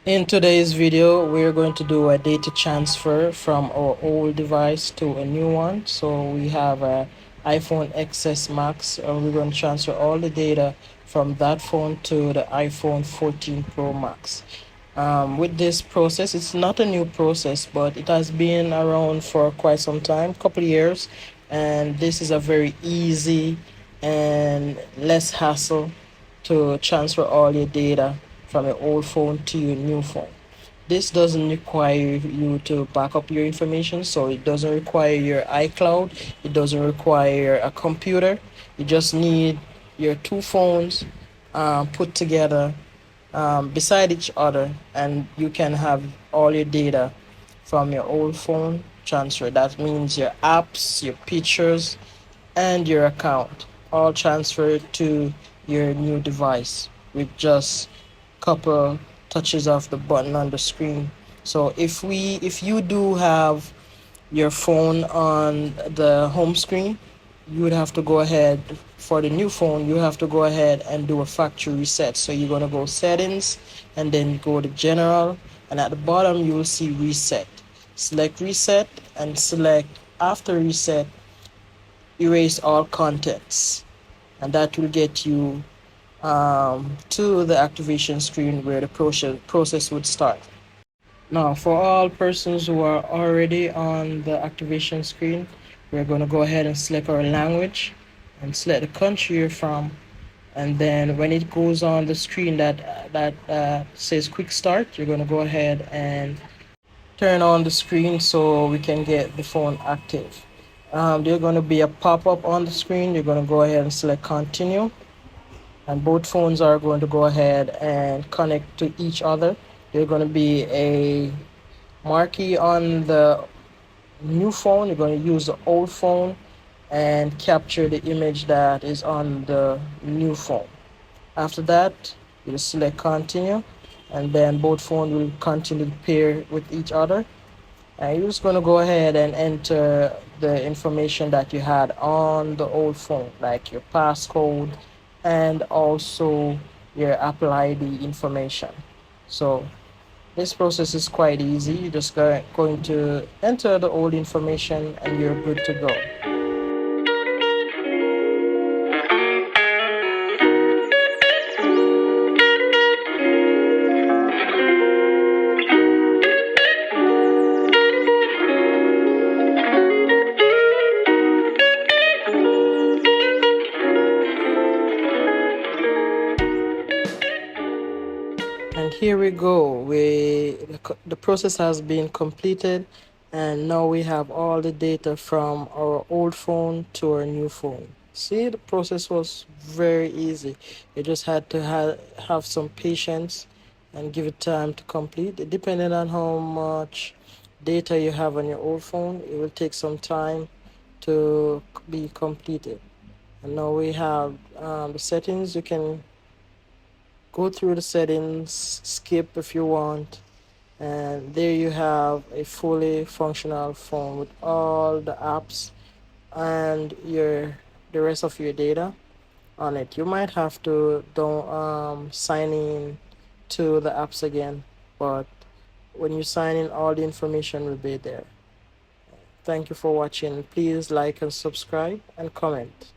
In today's video, we're going to do a data transfer from our old device to a new one. So we have a iPhone XS Max, and we're going to transfer all the data from that phone to the iPhone 14 Pro Max. With this process, it's not a new process, but it has been around for quite some time, couple of years, and this is a very easy and less hassle to transfer all your data from your old phone to your new phone. This doesn't require you to back up your information, so it doesn't require your iCloud, it doesn't require a computer. You just need your two phones put together beside each other, and you can have all your data from your old phone transferred. That means your apps, your pictures, and your account all transferred to your new device with just couple touches of the button on the screen. So if you do have your phone on the home screen, you would have to go ahead for the new phone, you have to go ahead and do a factory reset. So you're going to go settings and then go to general, and at the bottom you will see reset. Select reset and select after reset erase all contents, and that will get you to the activation screen where the process would start. Now, for all persons who are already on the activation screen, we're going to go ahead and select our language and select the country you're from. And then when it goes on the screen that says quick start, you're going to go ahead and turn on the screen so we can get the phone active. There's going to be a pop-up on the screen. You're going to go ahead and select continue, and both phones are going to go ahead and connect to each other. There's going to be a marquee on the new phone. You're going to use the old phone and capture the image that is on the new phone. After that, you select continue, and then both phones will continue to pair with each other. And you're just going to go ahead and enter the information that you had on the old phone, like your passcode and also your Apple ID information. So this process is quite easy. You're just going to enter the old information and you're good to go. And here we go. The process has been completed, and now we have all the data from our old phone to our new phone. See, the process was very easy. You just had to have some patience and give it time to complete. Depending on how much data you have on your old phone, it will take some time to be completed. And now we have the settings. You can go through the settings, skip if you want, and there you have a fully functional phone with all the apps and the rest of your data on it. You might have to don't sign in to the apps again, but when you sign in, all the information will be there. Thank you for watching. Please like and subscribe and comment.